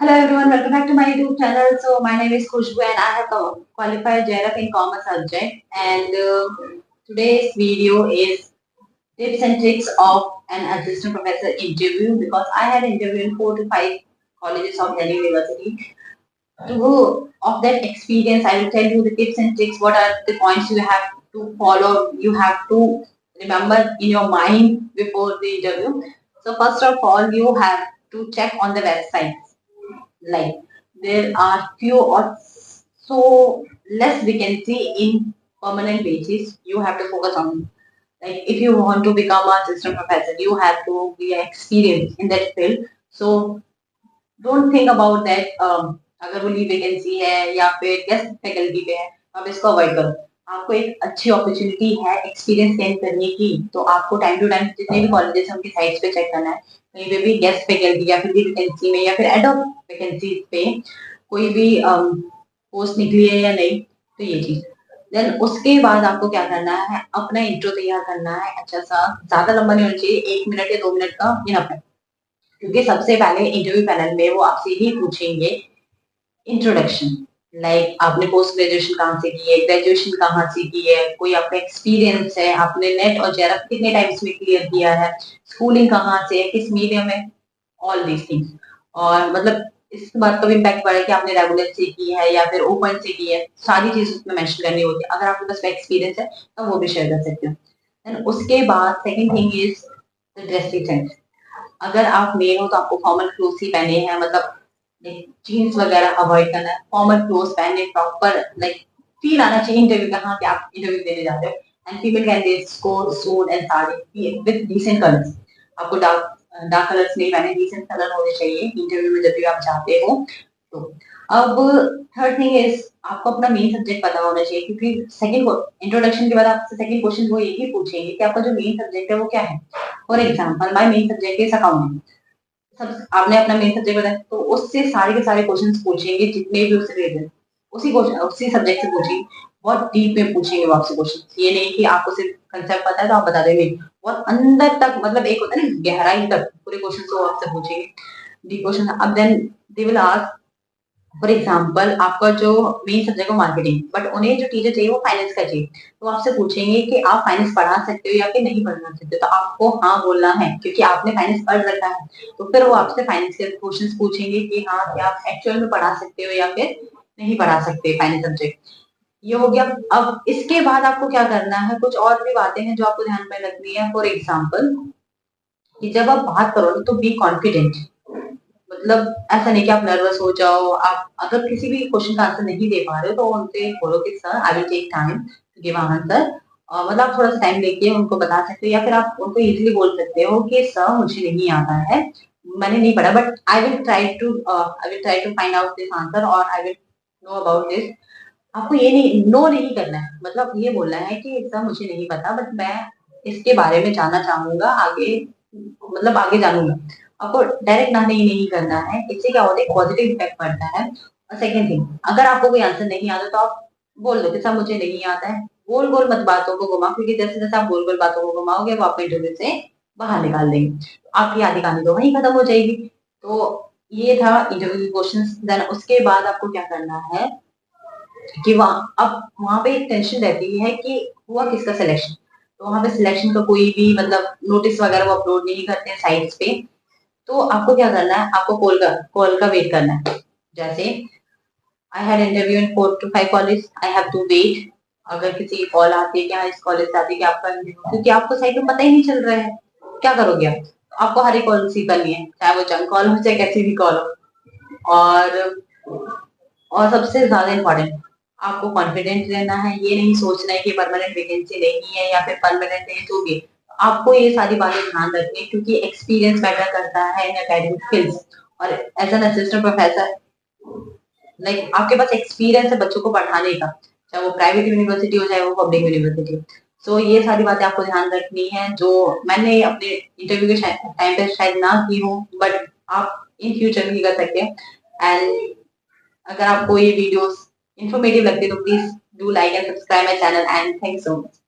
Hello everyone, welcome back to my YouTube channel. So my name is Khushbu and I have qualified JRF in commerce subject. And today's video is tips and tricks of an assistant professor interview because I had interviewed in 4 to 5 colleges of Delhi University. To of that experience, I will tell you the tips and tricks. What are the points you have to follow? You have to remember in your mind before the interview. So first of all, you have to check on the website, like there are few or so less vacancy in permanent basis. You have to focus on, like if you want to become a assistant professor, you have to be experienced in that field. So don't think about that, अगर वो leave vacancy है या फिर guest faculty पे है, आप इसको avoid करो। आपको एक अच्छी अपॉर्चुनिटी है एक्सपीरियंस गेन करने की, तो आपको टाइम टू टाइम जितने भी कॉलेजेस हैं उनकी साइट्स पे चेक करना है। कहीं पे भी गेस्ट फैकल्टी या फिर वैकेंसी में या फिर एड ऑफ वैकेंसी पे कोई भी पोस्ट निकली है या नहीं, तो ये चीज। देन उसके बाद आपको क्या करना है, अपना इंट्रो तैयार करना है अच्छा सा, ज्यादा लंबा नहीं होना चाहिए, 1 मिनट या 2 मिनट का इनफ है। क्योंकि सबसे पहले इंटरव्यू पैनल में वो आपसे ही पूछेंगे इंट्रोडक्शन, लाइक आपने पोस्ट ग्रेजुएशन कहाँ से की है, ग्रेजुएशन कहाँ से की है, कोई आपका एक्सपीरियंस है, आपने नेट और जेआरएफ कितने टाइम्स में क्लियर किया है, स्कूलिंग कहाँ से है, किस मीडियम में, ऑल दीज थिंग्स। और मतलब इस बात का भी इम्पैक्ट पड़ा है कि आपने रेगुलर से की है या फिर ओपन से की है, सारी चीज उसमें मेंशन करनी होती है। अगर आपके पास एक्सपीरियंस है तो वो भी शेयर कर सकते हो। देन उसके बाद second thing is the dressing sense. अगर आप मेल हो तो आपको फॉर्मल क्लोथ ही पहने हैं, मतलब जीन्स वगैरह अवॉइड करना है, फॉर्मल क्लोथ पहने, प्रॉपर लाइक फील आना चाहिए इंटरव्यू का, हाँ कि आप इंटरव्यू देने जाते हो। एंड फीमेल कैंडिडेट्स को suit and sari with decent colours, आपको डार्क डार्क कलर्स नहीं पहने, डिसेंट कलर होने चाहिए इंटरव्यू में जब भी आप जाते हो। तो अब थर्ड थिंग इज आपको अपना मेन सब्जेक्ट पता होना चाहिए, क्योंकि सेकंड इंट्रोडक्शन के बाद आपसे सेकंड क्वेश्चन वो यही पूछेंगे कि आपका जो मेन सब्जेक्ट है वो क्या है। For example my main subject is accounting, सब आपने अपना मेन सब्जेक्ट बताया तो उससे सारे के सारे क्वेश्चंस पूछेंगे जितने भी उससे रिलेटेड, उसी क्वेश्चन उसी सब्जेक्ट से पूछेंगे। बहुत डीप में पूछेंगे वो आपसे क्वेश्चन, ये नहीं कि आपको सिर्फ कंसेप्ट पता है तो आप बता देंगे, बहुत अंदर तक, मतलब एक होता है ना गहराई तक पूरे क्वेश्चन को आपसे पूछेंगे, डीप क्वेश्चन। अब then they will ask, for example आपका जो मेन सब्जेक्ट है मार्केटिंग, बट उन्हें जो टीचर चाहिए वो फाइनेंस का चाहिए, तो आपसे पूछेंगे कि आप फाइनेंस पढ़ा सकते हो या फिर नहीं पढ़ना सकते हो, तो आपको हाँ बोलना है क्योंकि आपने फाइनेंस पढ़ रखा है। तो फिर वो आपसे फाइनेंस के क्वेश्चंस पूछेंगे कि हाँ क्या आप एक्चुअल में पढ़ा सकते हो या फिर नहीं पढ़ा सकते फाइनेंस सब्जेक्ट। ये हो गया। अब इसके बाद आपको क्या करना है, कुछ और भी बातें हैं जो आपको ध्यान में रखनी है। फॉर एग्जाम्पल कि जब आप बात करो तो बी कॉन्फिडेंट, मतलब ऐसा नहीं कि आप नर्वस हो जाओ। आप अगर किसी भी क्वेश्चन का आंसर नहीं दे पा रहे हो तो उनसे बोलो कि sir I will take time to give answer, मतलब आप थोड़ा सा टाइम लेके उनको बता सकते हो, या फिर आप उनको इजीली बोल सकते हो कि सर मुझे नहीं आता है, मैंने नहीं पढ़ा, but I will try to find out this answer और I will know about this. आपको ये नहीं, नो नहीं करना है, मतलब ये बोलना है कि सर मुझे नहीं पता बट मैं इसके बारे में जानना चाहूंगा आगे, मतलब आगे जानूंगा। आपको डायरेक्ट ना नहीं नहीं करना है, इससे क्या होता है पॉजिटिव इम्पैक्ट पड़ता है। और सेकंड थिंग, अगर आपको कोई आंसर नहीं आता तो आप बोल दो कि सर मुझे नहीं आता है, गोल गोल मत बातों को घुमाओ, क्योंकि जैसे जैसे आप गोल गोल बातों को घुमाओगे वो आपको इंटरव्यू से बाहर निकाल देंगे, तो आपकी आधी कहानी तो वहीं खत्म हो जाएगी। तो ये था इंटरव्यू क्वेश्चन। देन उसके बाद आपको क्या करना है कि वहां पे एक टेंशन रहती है कि हुआ किसका सिलेक्शन, तो वहां पे सिलेक्शन का कोई भी मतलब नोटिस वगैरह वो अपलोड नहीं करते हैं साइट्स पे। तो आपको क्या करना है, आपको कॉल का वेट करना है। जैसे I had interview in 4 to 5 college, I have to wait. अगर किसी की कॉल आती है कि हाँ इस कॉलेज से आती है कि आपका interview, क्योंकि आपको साइट में पता ही नहीं चल रहा है, क्या करोगे आप? आपको हर एक कॉल रिसीव करनी है, चाहे वो जंक कॉल हो चाहे कैसी भी कॉल हो। और सबसे ज्यादा इम्पोर्टेंट, आपको कॉन्फिडेंट रहना है, ये नहीं सोचना है कि परमानेंट वैकेंसी नहीं है या फिर परमानेंट नहीं होगी। आपको ये सारी बातें ध्यान रखनी है क्योंकि एक्सपीरियंस मैटर करता है इन एकेडमिक स्किल्स। और as an assistant professor, like आपके पास एक्सपीरियंस है बच्चों को पढ़ाने का, चाहे वो प्राइवेट यूनिवर्सिटी हो चाहे वो पब्लिक यूनिवर्सिटी हो। सो ये सारी बातें आपको ध्यान रखनी है जो मैंने अपने इंटरव्यू के टाइम पे शायद ना की हूँ, बट आप इन फ्यूचर भी कर सकते हैं। एंड अगर आपको ये वीडियोस इंफॉर्मेटिव लगती है तो please do like and subscribe my channel and thank so much.